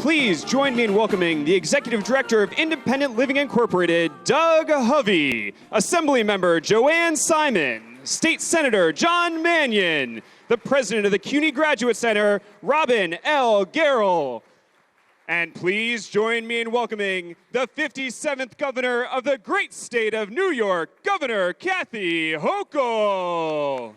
please join me in welcoming the Executive Director of Independent Living Incorporated, Doug Hovey, Assemblymember Joanne Simon, State Senator John Mannion, the President of the CUNY Graduate Center, Robin L. Garrell. And please join me in welcoming the 57th Governor of the great state of New York, Governor Kathy Hochul.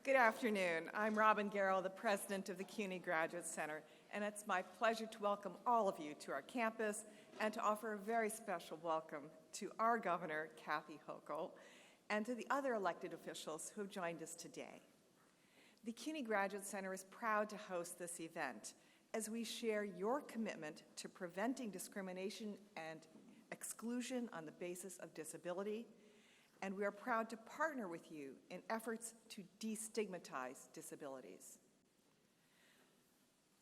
Good afternoon. I'm Robin Garrell, the president of the CUNY Graduate Center, and it's my pleasure to welcome all of you to our campus and to offer a very special welcome to our governor, Kathy Hochul, and to the other elected officials who have joined us today. The CUNY Graduate Center is proud to host this event as we share your commitment to preventing discrimination and exclusion on the basis of disability, and we are proud to partner with you in efforts to destigmatize disabilities.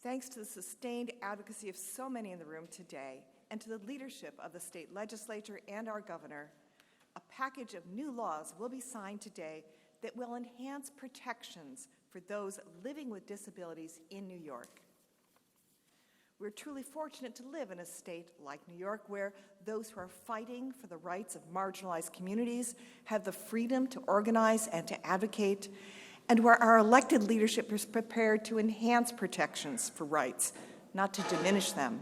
Thanks to the sustained advocacy of so many in the room today, and to the leadership of the state legislature and our governor, a package of new laws will be signed today that will enhance protections for those living with disabilities in New York. We're truly fortunate to live in a state like New York where those who are fighting for the rights of marginalized communities have the freedom to organize and to advocate, and where our elected leadership is prepared to enhance protections for rights, not to diminish them.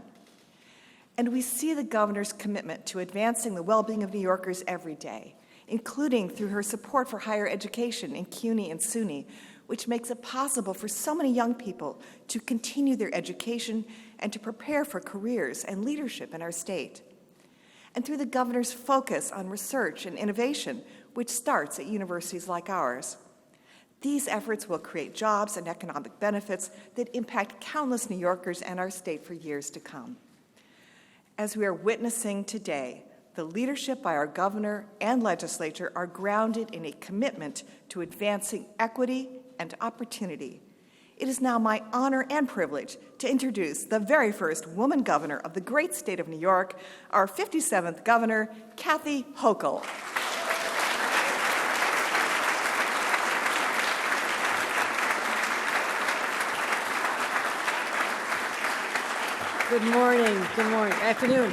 And we see the governor's commitment to advancing the well-being of New Yorkers every day, including through her support for higher education in CUNY and SUNY, which makes it possible for so many young people to continue their education and to prepare for careers and leadership in our state. And through the governor's focus on research and innovation, which starts at universities like ours. These efforts will create jobs and economic benefits that impact countless New Yorkers and our state for years to come. As we are witnessing today, the leadership by our governor and legislature are grounded in a commitment to advancing equity and opportunity. It is now my honor and privilege to introduce the very first woman governor of the great state of New York, our 57th governor, Kathy Hochul. Good morning, afternoon.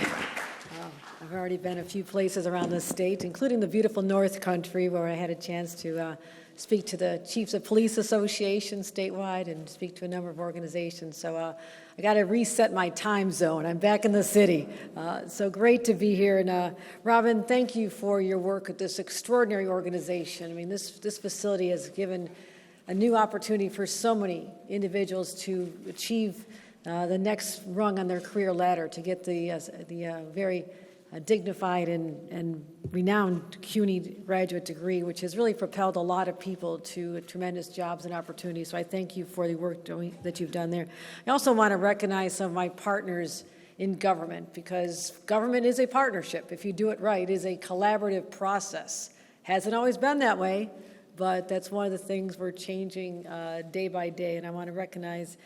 I've already been a few places around the state, including the beautiful North Country, where I had a chance to speak to the Chiefs of Police Association statewide and speak to a number of organizations. So I got to reset my time zone. I'm back in the city. So great to be here. And Robin, thank you for your work at this extraordinary organization. I mean, this facility has given a new opportunity for so many individuals to achieve the next rung on their career ladder, to get the very dignified and renowned CUNY graduate degree, which has really propelled a lot of people to tremendous jobs and opportunities. So I thank you for the work that you've done there. I also want to recognize some of my partners in government, because government is a partnership. If you do it right, it is a collaborative process. Hasn't always been that way, but that's one of the things we're changing day by day. And I want to recognize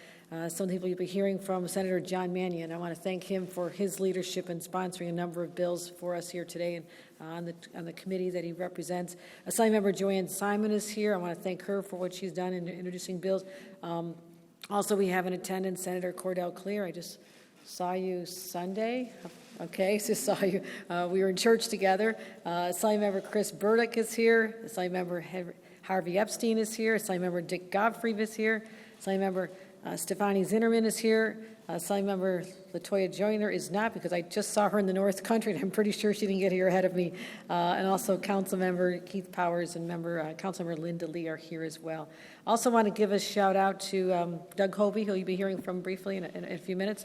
some people you'll be hearing from, Senator John Mannion. I want to thank him for his leadership in sponsoring a number of bills for us here today and on the committee that he represents. Assemblymember Joanne Simon is here. I want to thank her for what she's done in introducing bills. Also, we have in attendance Senator Cordell Clear. I just saw you Sunday. Okay, just saw you. We were in church together. Assemblymember Chris Burdick is here. Assemblymember Harvey Epstein is here. Assemblymember Dick Godfrey is here. Assemblymember Stefani Zinnerman is here. Assemblymember Latoya Joyner is not, because I just saw her in the North Country, and I'm pretty sure she didn't get here ahead of me. And also Councilmember Keith Powers and Councilmember Linda Lee are here as well. Also want to give a shout out to Doug Hovey, who you'll be hearing from briefly in a few minutes.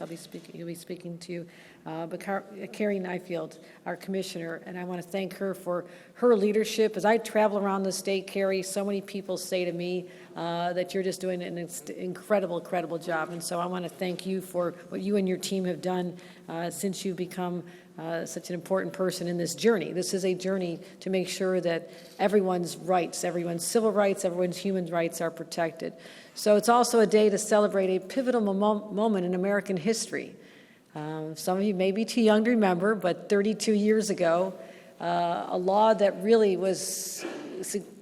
You'll be speaking to Carrie Nyfield, our commissioner, and I want to thank her for her leadership. As I travel around the state, Carrie, so many people say to me that you're just doing an incredible job, and so I want to thank you for what you and your team have done since you've become such an important person in this journey. This is a journey to make sure that everyone's rights, everyone's civil rights, everyone's human rights are protected. So it's also a day to celebrate a pivotal moment in American history. Some of you may be too young to remember, but 32 years ago, a law that really was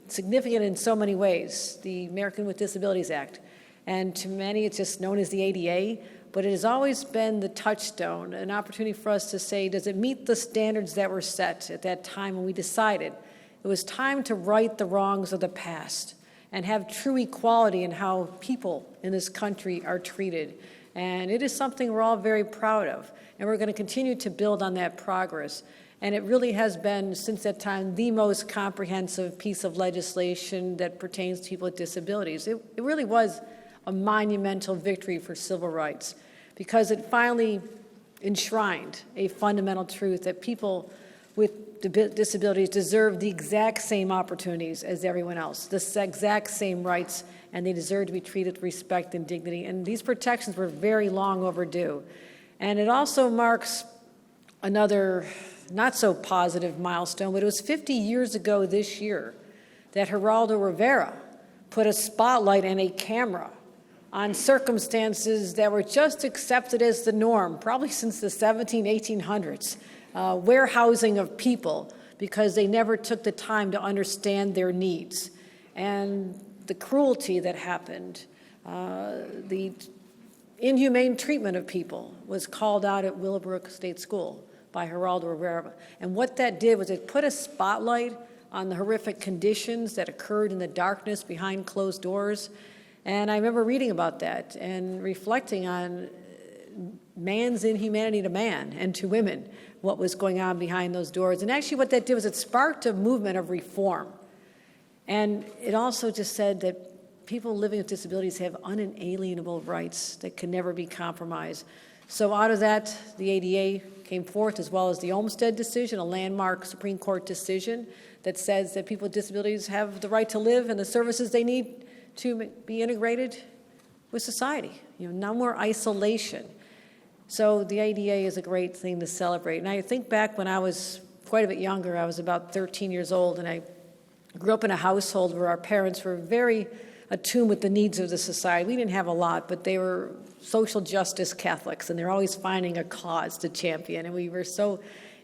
significant in so many ways, the American with Disabilities Act. And to many, it's just known as the ADA, but it has always been the touchstone, an opportunity for us to say, does it meet the standards that were set at that time when we decided it was time to right the wrongs of the past and have true equality in how people in this country are treated. And it is something we're all very proud of, and we're going to continue to build on that progress. And it really has been, since that time, the most comprehensive piece of legislation that pertains to people with disabilities. It really was a monumental victory for civil rights because it finally enshrined a fundamental truth that people with disabilities deserve the exact same opportunities as everyone else, the exact same rights, and they deserve to be treated with respect and dignity. And these protections were very long overdue. And it also marks another not so positive milestone, but it was 50 years ago this year that Geraldo Rivera put a spotlight and a camera on circumstances that were just accepted as the norm, probably since the 1800s, warehousing of people because they never took the time to understand their needs. And the cruelty that happened, the inhumane treatment of people was called out at Willowbrook State School by Geraldo Rivera. And what that did was it put a spotlight on the horrific conditions that occurred in the darkness behind closed doors. And I remember reading about that and reflecting on man's inhumanity to man and to women, what was going on behind those doors. And actually what that did was it sparked a movement of reform. And it also just said that people living with disabilities have unalienable rights that can never be compromised. So out of that, the ADA came forth, as well as the Olmstead decision, a landmark Supreme Court decision that says that people with disabilities have the right to live and the services they need to be integrated with society. No more isolation. So the ADA is a great thing to celebrate. And I think back when I was quite a bit younger, I was about 13 years old, and I grew up in a household where our parents were very attuned with the needs of the society. We didn't have a lot, but they were social justice Catholics, and they're always finding a cause to champion. And we were so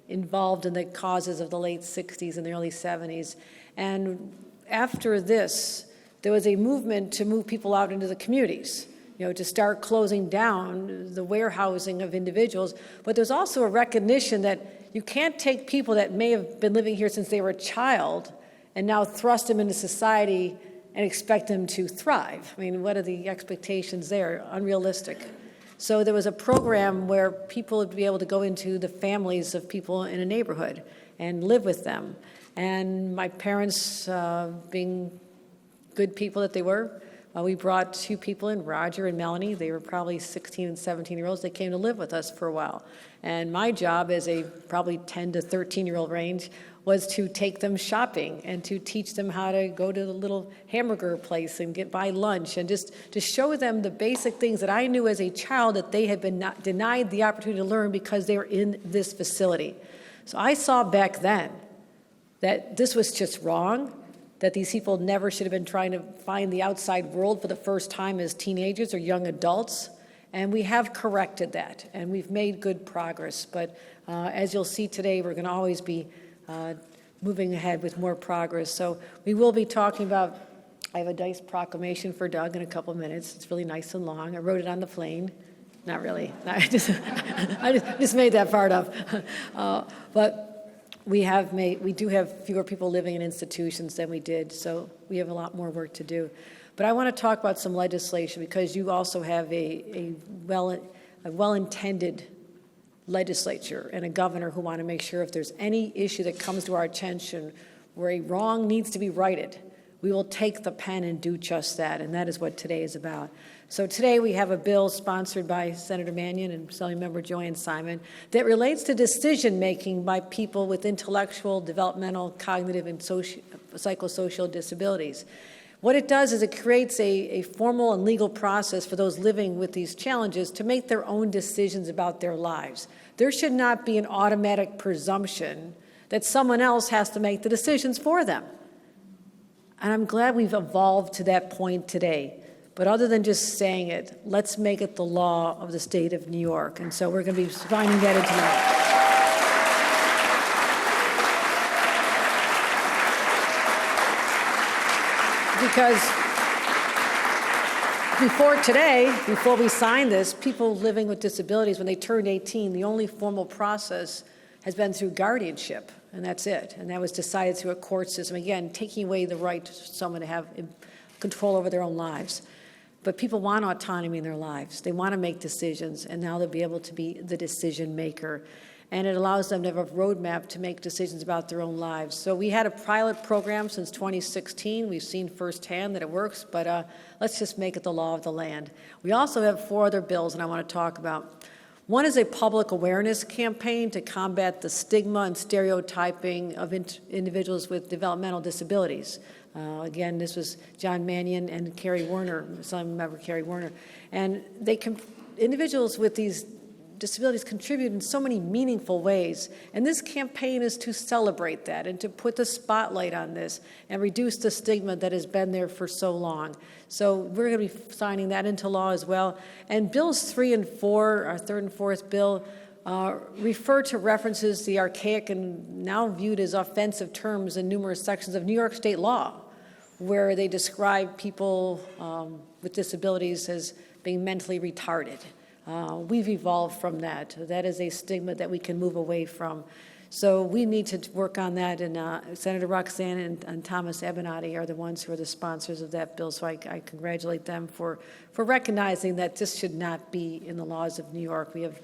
involved in the causes of the late 60s and the early 70s. And after this, there was a movement to move people out into the communities, to start closing down the warehousing of individuals. But there's also a recognition that you can't take people that may have been living here since they were a child and now thrust them into society and expect them to thrive. I mean, what are the expectations there? Unrealistic. So there was a program where people would be able to go into the families of people in a neighborhood and live with them. And my parents, being good people that they were, we brought two people in, Roger and Melanie. They were probably 16 and 17-year-olds. They came to live with us for a while. And my job as a probably 10 to 13-year-old range was to take them shopping and to teach them how to go to the little hamburger place and buy lunch, and just to show them the basic things that I knew as a child that they had been denied the opportunity to learn because they were in this facility. So I saw back then that this was just wrong, that these people never should have been trying to find the outside world for the first time as teenagers or young adults. And we have corrected that, and we've made good progress. But as you'll see today, we're going to always be moving ahead with more progress. So we will be talking about, I have a nice proclamation for Doug in a couple minutes. It's really nice and long. I wrote it on the plane. Not really. I just made that part up. But we do have fewer people living in institutions than we did, so we have a lot more work to do. But I want to talk about some legislation because you also have a well-intended legislature and a governor who want to make sure if there's any issue that comes to our attention where a wrong needs to be righted, we will take the pen and do just that, and that is what today is about. So today we have a bill sponsored by Senator Mannion and Assembly Member Joanne Simon that relates to decision-making by people with intellectual, developmental, cognitive, and psychosocial disabilities. What it does is it creates a formal and legal process for those living with these challenges to make their own decisions about their lives. There should not be an automatic presumption that someone else has to make the decisions for them. And I'm glad we've evolved to that point today. But other than just saying it, let's make it the law of the state of New York. And so we're going to be signing that into law. Because before we signed this, people living with disabilities, when they turned 18, the only formal process has been through guardianship, and that's it. And that was decided through a court system, again, taking away the right to someone to have control over their own lives. But people want autonomy in their lives. They want to make decisions, and now they'll be able to be the decision maker. And it allows them to have a roadmap to make decisions about their own lives. So we had a pilot program since 2016. We've seen firsthand that it works, but let's just make it the law of the land. We also have 4 other bills that I want to talk about. One is a public awareness campaign to combat the stigma and stereotyping of individuals with developmental disabilities. Again, this was John Mannion and Carrie Werner, some member Carrie Werner. And individuals with these disabilities contribute in so many meaningful ways. And this campaign is to celebrate that and to put the spotlight on this and reduce the stigma that has been there for so long. So we're going to be signing that into law as well. And bills 3 and 4, our 3rd and 4th bill, refer to references to the archaic and now viewed as offensive terms in numerous sections of New York state law, where they describe people with disabilities as being mentally retarded. We've evolved from that. That is a stigma that we can move away from. So we need to work on that, and Senator Roxanne and Thomas Abenati are the ones who are the sponsors of that bill, so I congratulate them for recognizing that this should not be in the laws of New York. We have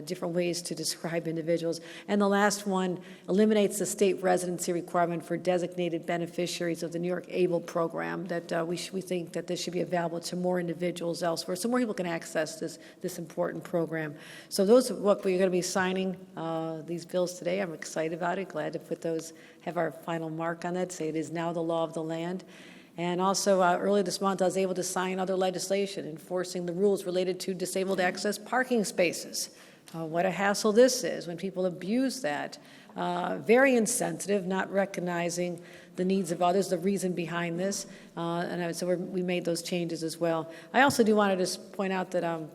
different ways to describe individuals. And the last one eliminates the state residency requirement for designated beneficiaries of the New York ABLE program, that we think that this should be available to more individuals elsewhere, so more people can access this important program. So those are what we're going to be signing, these bills today. I'm excited about it, glad to have our final mark on that, say it is now the law of the land. And also, earlier this month, I was able to sign other legislation enforcing the rules related to disabled access parking spaces. What a hassle this is when people abuse that. Very insensitive, not recognizing the needs of others, the reason behind this. So we made those changes as well. I also do want to just point out that one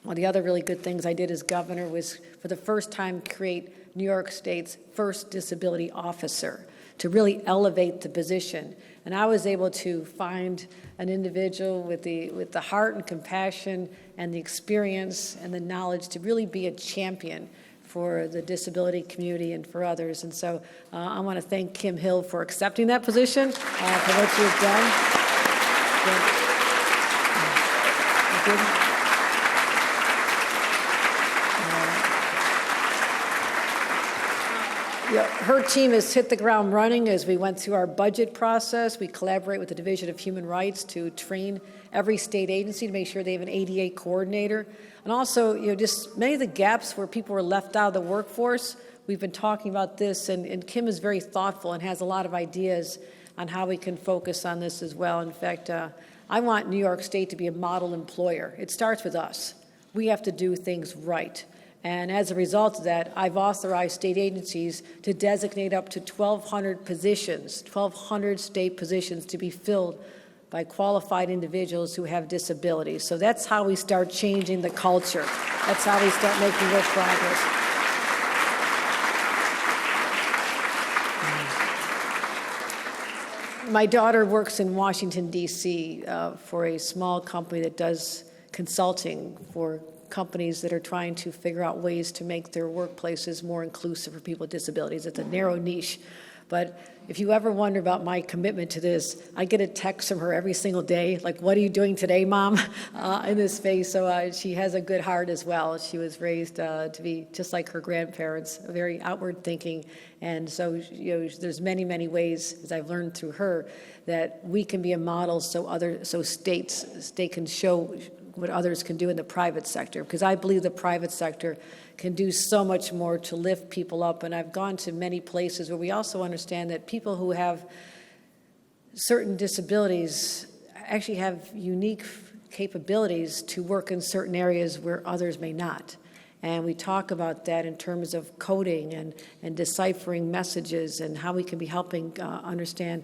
of the other really good things I did as governor was, for the first time, create New York State's first disability officer to really elevate the position. And I was able to find an individual with the heart and compassion and the experience and the knowledge to really be a champion for the disability community and for others. And so I want to thank Kim Hill for accepting that position, for what you've done. Thank you. Her team has hit the ground running as we went through our budget process. We collaborate with the Division of Human Rights to train every state agency to make sure they have an ADA coordinator. And also, just many of the gaps where people were left out of the workforce, we've been talking about this, and Kim is very thoughtful and has a lot of ideas on how we can focus on this as well. In fact, I want New York State to be a model employer. It starts with us. We have to do things right. And as a result of that, I've authorized state agencies to designate up to 1,200 positions, 1,200 state positions to be filled by qualified individuals who have disabilities. So that's how we start changing the culture. That's how we start making real progress. My daughter works in Washington, D.C. For a small company that does consulting for companies that are trying to figure out ways to make their workplaces more inclusive for people with disabilities. It's a narrow niche. But if you ever wonder about my commitment to this, I get a text from her every single day, like, what are you doing today, Mom, in this space. So she has a good heart as well. She was raised to be just like her grandparents, very outward thinking. And so there's many, many ways, as I've learned through her, that we can be a model so states can show what others can do in the private sector, because I believe the private sector can do so much more to lift people up. And I've gone to many places where we also understand that people who have certain disabilities actually have unique capabilities to work in certain areas where others may not. And we talk about that in terms of coding and deciphering messages and how we can be helping understand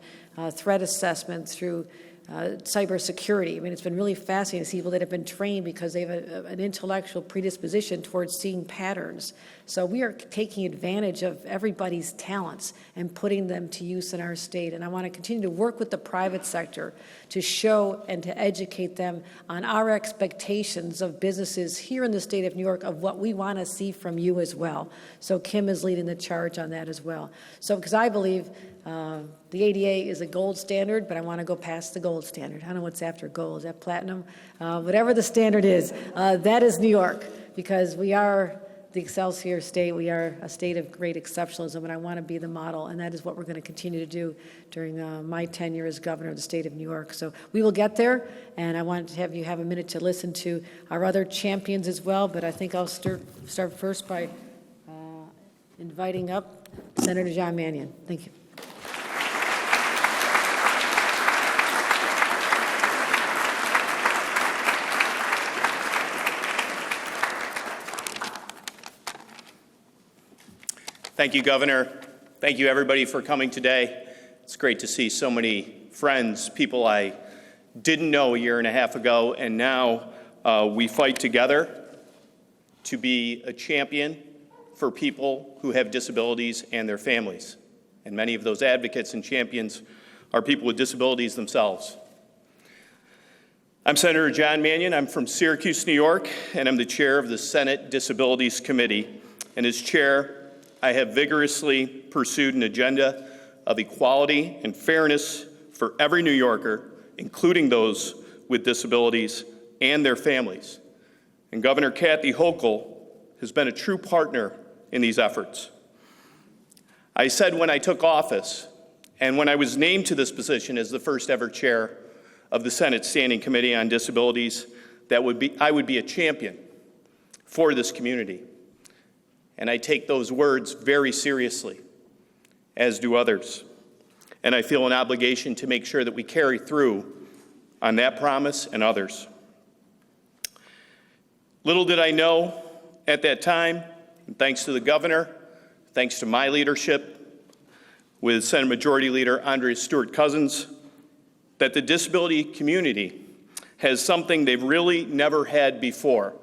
threat assessment through cybersecurity. I mean, it's been really fascinating to see people that have been trained because they have an intellectual predisposition towards seeing patterns. So we are taking advantage of everybody's talents and putting them to use in our state. And I want to continue to work with the private sector to show and to educate them on our expectations of businesses here in the state of New York of what we want to see from you as well. So Kim is leading the charge on that as well. So because I believe the ADA is a gold standard, but I want to go past the gold standard. I don't know what's after gold. Is that platinum? Whatever the standard is, that is New York, because we are the Excelsior state. We are a state of great exceptionalism, and I want to be the model, and that is what we're going to continue to do during my tenure as governor of the state of New York. So we will get there, and I want to have you have a minute to listen to our other champions as well, but I think I'll start first by inviting up Senator John Mannion. Thank you. Thank you, Governor. Thank you, everybody, for coming today. It's great to see so many friends, people I didn't know a year and a half ago, and now we fight together to be a champion for people who have disabilities and their families. And many of those advocates and champions are people with disabilities themselves. I'm Senator John Mannion. I'm from Syracuse, New York, and I'm the chair of the Senate Disabilities Committee. And as chair, I have vigorously pursued an agenda of equality and fairness for every New Yorker, including those with disabilities and their families. And Governor Kathy Hochul has been a true partner in these efforts. I said when I took office, and when I was named to this position as the first ever chair of the Senate Standing Committee on Disabilities, that I would be a champion for this community. And I take those words very seriously, as do others. And I feel an obligation to make sure that we carry through on that promise and others. Little did I know at that time, thanks to the governor, thanks to my leadership with Senate Majority Leader Andrea Stewart-Cousins, that the disability community has something they've really never had before,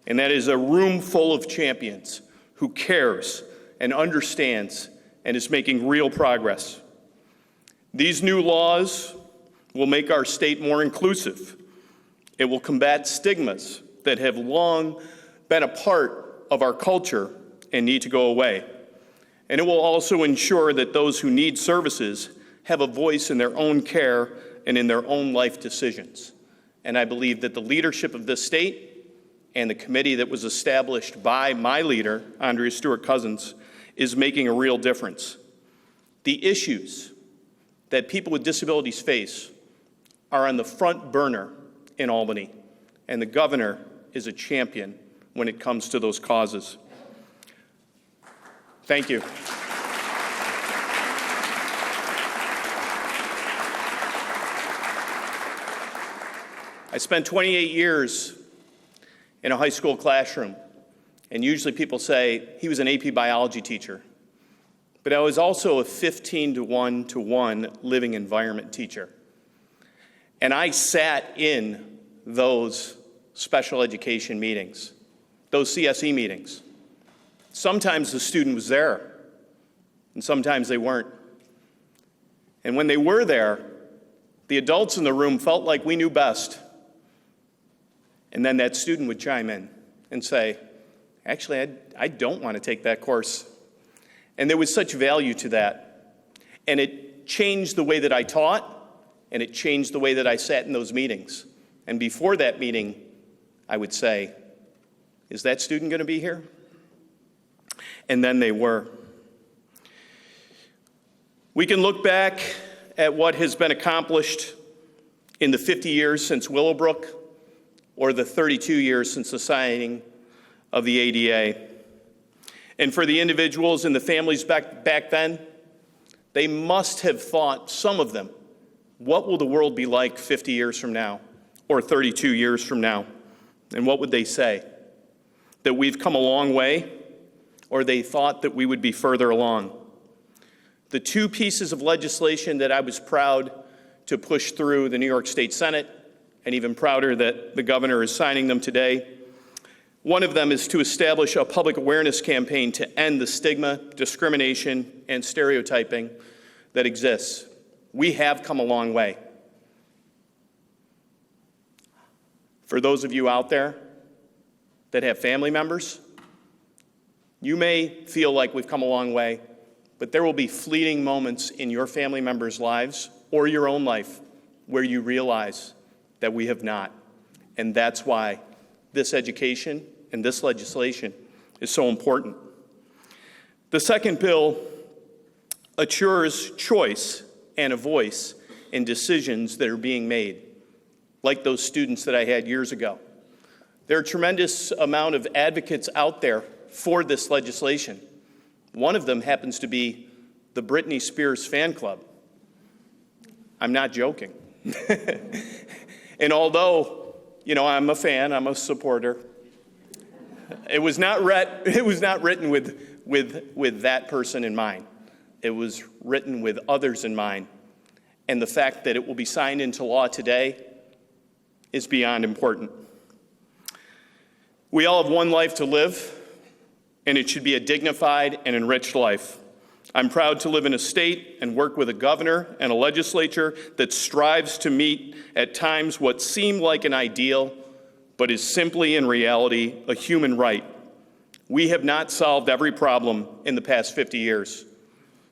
and that is a room full of champions who cares and understands and is making real progress. These new laws will make our state more inclusive. It will combat stigmas that have long been a part of our culture and need to go away. And it will also ensure that those who need services have a voice in their own care and in their own life decisions. And I believe that the leadership of this state and the committee that was established by my leader, Andrea Stewart-Cousins, is making a real difference. The issues that people with disabilities face are on the front burner in Albany, and the governor is a champion when it comes to those causes. Thank you. I spent 28 years in a high school classroom, and usually people say he was an AP biology teacher. But I was also a 15-to-1 living environment teacher. And I sat in those special education meetings, those CSE meetings. Sometimes the student was there, and sometimes they weren't. And when they were there, the adults in the room felt like we knew best. And then that student would chime in and say, actually, I don't want to take that course. And there was such value to that. And it changed the way that I taught, and it changed the way that I sat in those meetings. And before that meeting, I would say, is that student going to be here? And then they were. We can look back at what has been accomplished in the 50 years since Willowbrook, or the 32 years since the signing of the ADA. And for the individuals and the families back then, they must have thought, some of them, what will the world be like 50 years from now, or 32 years from now? And what would they say? That we've come a long way, or they thought that we would be further along? The two pieces of legislation that I was proud to push through the New York State Senate, and even prouder that the governor is signing them today. One of them is to establish a public awareness campaign to end the stigma, discrimination, and stereotyping that exists. We have come a long way. For those of you out there that have family members, you may feel like we've come a long way, but there will be fleeting moments in your family members' lives or your own life where you realize that we have not. And that's why this education and this legislation is so important. The second bill assures choice and a voice in decisions that are being made, like those students that I had years ago. There are a tremendous amount of advocates out there for this legislation. One of them happens to be the Britney Spears fan club. I'm not joking. And although, I'm a fan, I'm a supporter, it was not written with that person in mind. It was written with others in mind. And the fact that it will be signed into law today is beyond important. We all have one life to live, and it should be a dignified and enriched life. I'm proud to live in a state and work with a governor and a legislature that strives to meet at times what seem like an ideal, but is simply in reality a human right. We have not solved every problem in the past 50 years,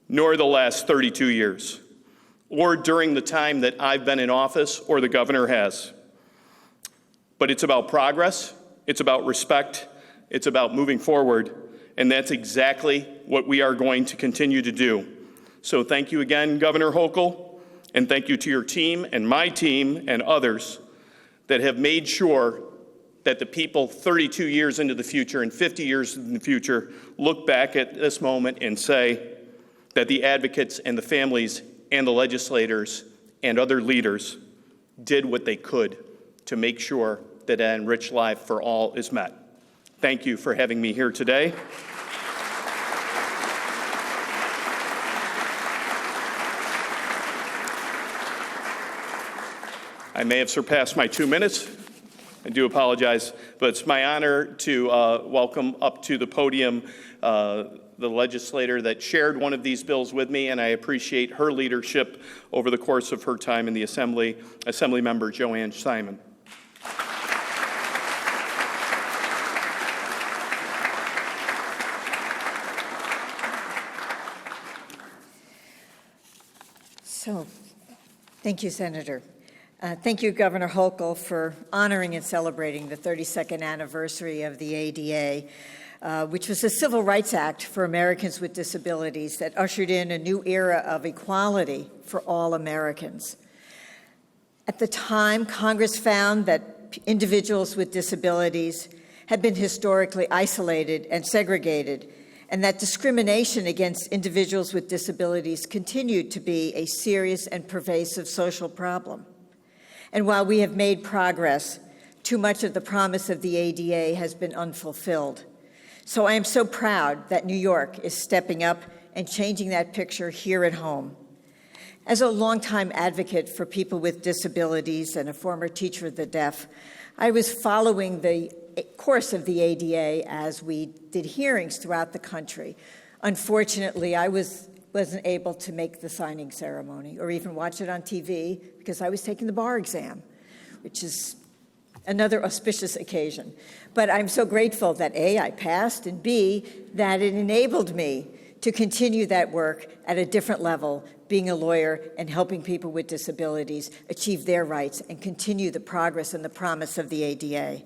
nor the last 32 years, or during the time that I've been in office or the governor has. But it's about progress, it's about respect, it's about moving forward, and that's exactly what we are going to continue to do. So thank you again, Governor Hochul, and thank you to your team and my team and others that have made sure that the people 32 years into the future and 50 years in the future look back at this moment and say that the advocates and the families and the legislators and other leaders did what they could to make sure that an enriched life for all is met. Thank you for having me here today. I may have surpassed my 2 minutes. I do apologize, but it's my honor to welcome up to the podium the legislator that shared one of these bills with me, and I appreciate her leadership over the course of her time in the Assembly, Assemblymember Joanne Simon. So, thank you, Senator. Thank you, Governor Hochul, for honoring and celebrating the 32nd anniversary of the ADA, which was a civil rights act for Americans with disabilities that ushered in a new era of equality for all Americans. At the time, Congress found that individuals with disabilities had been historically isolated and segregated, and that discrimination against individuals with disabilities continued to be a serious and pervasive social problem. And while we have made progress, too much of the promise of the ADA has been unfulfilled. So I am so proud that New York is stepping up and changing that picture here at home. As a longtime advocate for people with disabilities and a former teacher of the deaf, I was following the course of the ADA as we did hearings throughout the country. Unfortunately, I wasn't able to make the signing ceremony or even watch it on TV because I was taking the bar exam, which is another auspicious occasion. But I'm so grateful that A, I passed, and B, that it enabled me to continue that work at a different level, being a lawyer and helping people with disabilities achieve their rights and continue the progress and the promise of the ADA.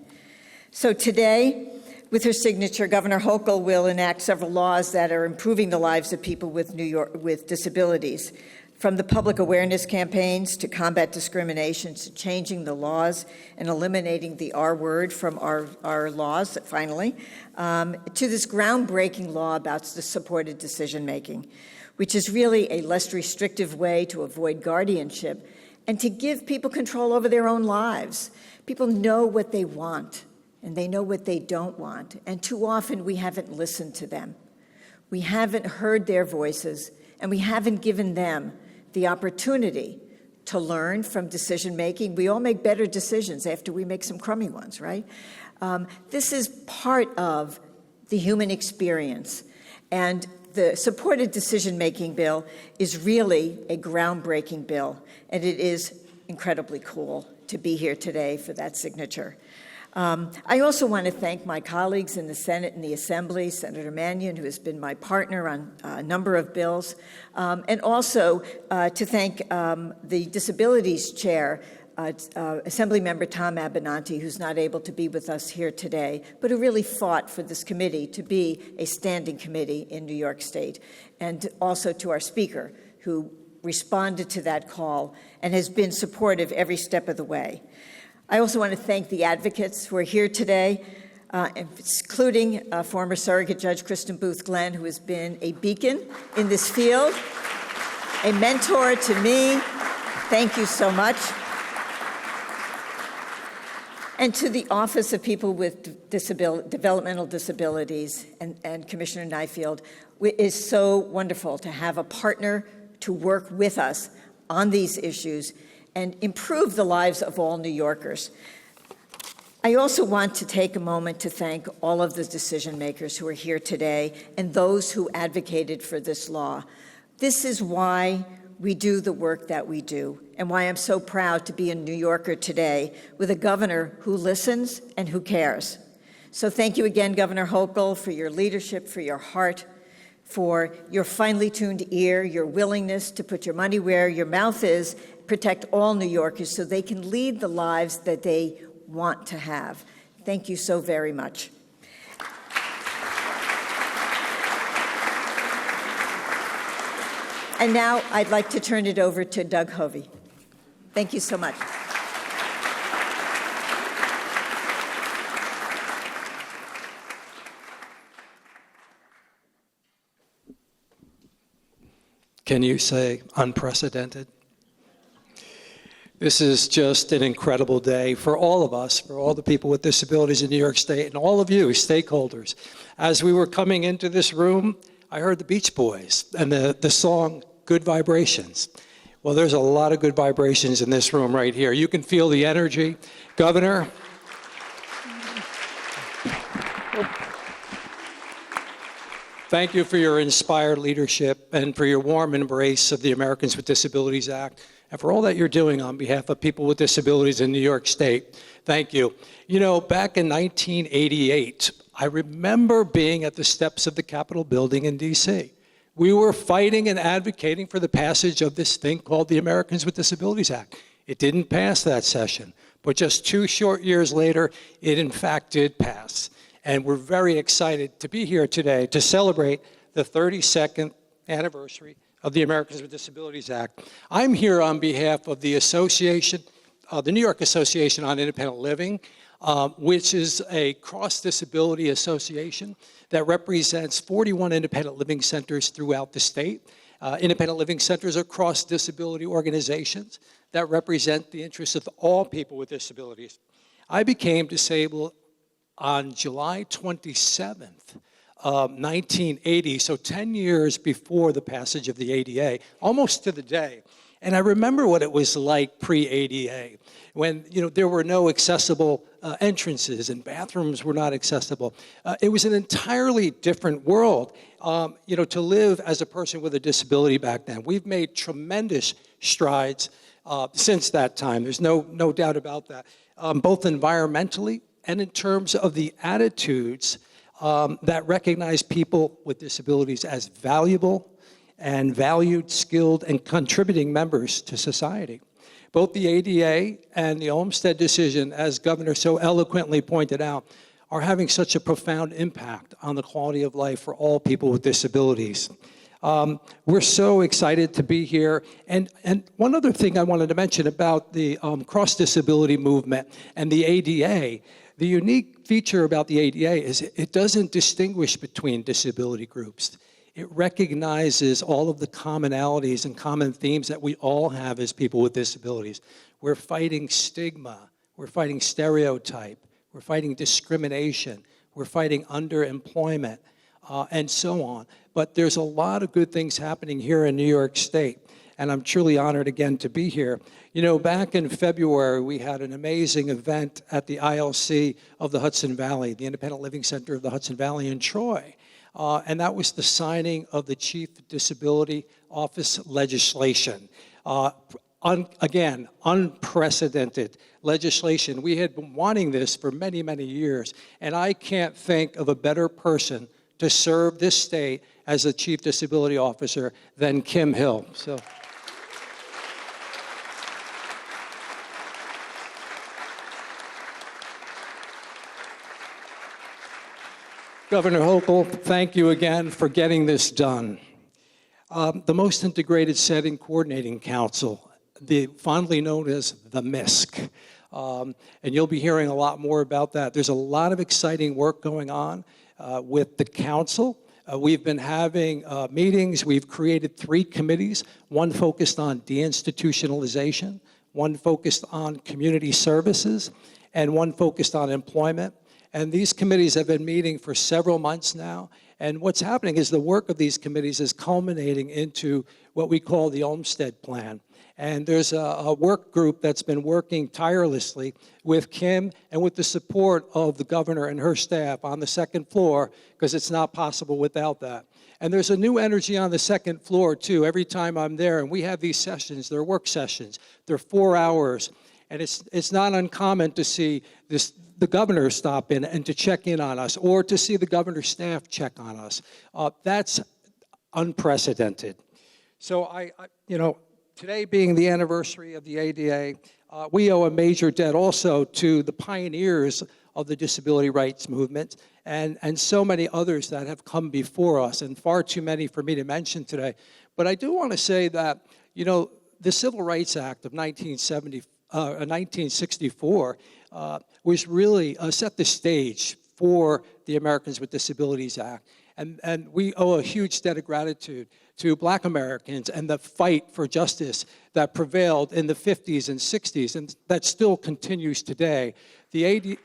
So today, with her signature, Governor Hochul will enact several laws that are improving the lives of people with disabilities, from the public awareness campaigns to combat discrimination to changing the laws and eliminating the R word from our laws, finally, to this groundbreaking law about the supported decision-making, which is really a less restrictive way to avoid guardianship and to give people control over their own lives. People know what they want, and they know what they don't want, and too often we haven't listened to them. We haven't heard their voices, and we haven't given them the opportunity to learn from decision-making. We all make better decisions after we make some crummy ones, right? This is part of the human experience. And the supported decision-making bill is really a groundbreaking bill, and it is incredibly cool to be here today for that signature. I also want to thank my colleagues in the Senate and the Assembly, Senator Mannion, who has been my partner on a number of bills, and also to thank the Disabilities Chair, Assemblymember Tom Abenanti, who's not able to be with us here today, but who really fought for this committee to be a standing committee in New York State, and also to our Speaker, who responded to that call and has been supportive every step of the way. I also want to thank the advocates who are here today, including former surrogate judge Kristen Booth Glenn, who has been a beacon in this field, a mentor to me. Thank you so much. And to the Office of People with Developmental Disabilities and Commissioner Nyfield, it is so wonderful to have a partner to work with us on these issues and improve the lives of all New Yorkers. I also want to take a moment to thank all of the decision makers who are here today and those who advocated for this law. This is why we do the work that we do, and why I'm so proud to be a New Yorker today with a governor who listens and who cares. So thank you again, Governor Hochul, for your leadership, for your heart, for your finely tuned ear, your willingness to put your money where your mouth is, protect all New Yorkers so they can lead the lives that they want to have. Thank you so very much. And now I'd like to turn it over to Doug Hovey. Thank you so much. Can you say unprecedented? This is just an incredible day for all of us, for all the people with disabilities in New York State, and all of you, stakeholders. As we were coming into this room, I heard the Beach Boys and the song, Good Vibrations. Well, there's a lot of good vibrations in this room right here. You can feel the energy. Governor, thank you for your inspired leadership and for your warm embrace of the Americans with Disabilities Act and for all that you're doing on behalf of people with disabilities in New York State. Thank you. You know, back in 1988, I remember being at the steps of the Capitol building in D.C. We were fighting and advocating for the passage of this thing called the Americans with Disabilities Act. It didn't pass that session, but just 2 short years later, it in fact did pass. And we're very excited to be here today to celebrate the 32nd anniversary of the Americans with Disabilities Act. I'm here on behalf of the association, the New York Association on Independent Living, which is a cross-disability association that represents 41 independent living centers throughout the state. Independent living centers are cross-disability organizations that represent the interests of all people with disabilities. I became disabled on July 27th, 1980, so 10 years before the passage of the ADA, almost to the day. And I remember what it was like pre-ADA, when there were no accessible entrances and bathrooms were not accessible. It was an entirely different world, to live as a person with a disability back then. We've made tremendous strides since that time. There's no doubt about that, both environmentally and in terms of the attitudes that recognize people with disabilities as valuable and valued, skilled, and contributing members to society. Both the ADA and the Olmstead decision, as Governor so eloquently pointed out, are having such a profound impact on the quality of life for all people with disabilities. We're so excited to be here. And one other thing I wanted to mention about the cross-disability movement and the ADA, the unique feature about the ADA is it doesn't distinguish between disability groups. It recognizes all of the commonalities and common themes that we all have as people with disabilities. We're fighting stigma, we're fighting stereotype, we're fighting discrimination, we're fighting underemployment, and so on. But there's a lot of good things happening here in New York State. and I'm truly honored again to be here. You know, back in February, we had an amazing event at the ILC of the Hudson Valley, the Independent Living Center of the Hudson Valley in Troy. And that was the signing of the Chief Disability Office legislation. Again, unprecedented legislation. We had been wanting this for many, many years, and I can't think of a better person to serve this state as the Chief Disability Officer than Kim Hill. So. Governor Hochul, thank you again for getting this done. The Most Integrated Setting Coordinating Council, fondly known as the MISC, and you'll be hearing a lot more about that. There's a lot of exciting work going on with the council. We've been having meetings. We've created 3 committees, one focused on deinstitutionalization, one focused on community services, and one focused on employment. And these committees have been meeting for several months now. And what's happening is the work of these committees is culminating into what we call the Olmsted Plan. And there's a work group that's been working tirelessly with Kim and with the support of the governor and her staff on the second floor, because it's not possible without that. And there's a new energy on the second floor, too, every time I'm there. And we have these sessions. They're work sessions. They're 4 hours. And it's not uncommon to see the governor stop in and to check in on us, or to see the governor's staff check on us. That's unprecedented. So today being the anniversary of the ADA, we owe a major debt also to the pioneers of the disability rights movement and so many others that have come before us, and far too many for me to mention today. But I do want to say that, the Civil Rights Act of 1964 was really set the stage for the Americans with Disabilities Act. And we owe a huge debt of gratitude to Black Americans and the fight for justice that prevailed in the 50s and 60s, and that still continues today. The ADA...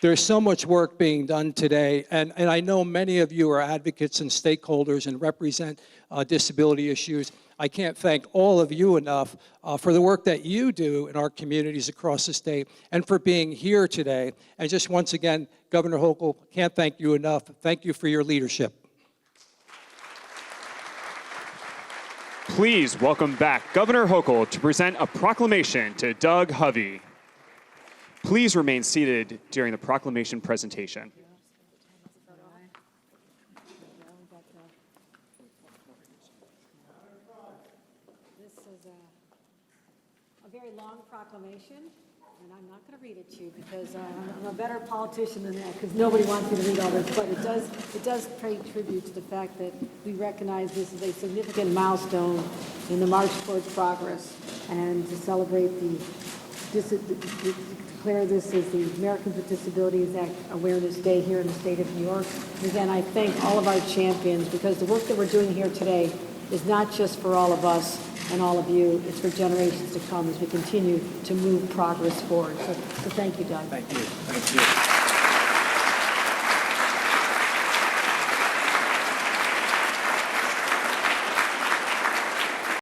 There's so much work being done today, and I know many of you are advocates and stakeholders and represent disability issues. I can't thank all of you enough for the work that you do in our communities across the state and for being here today. And just once again, Governor Hochul, can't thank you enough. Thank you for your leadership. Please welcome back Governor Hochul to present a proclamation to Doug Hovey. Please remain seated during the proclamation presentation. This is a very long proclamation, and I'm not going to read it to you because I'm a better politician than that, because nobody wants me to read all this, but it does pay tribute to the fact that we recognize this is a significant milestone in the march towards progress, and to celebrate declare this as the Americans with Disabilities Act Awareness Day here in the state of New York. And again, I thank all of our champions, because the work that we're doing here today is not just for all of us and all of you, it's for generations to come as we continue to move progress forward. So thank you, Doug. Thank you. Thank you.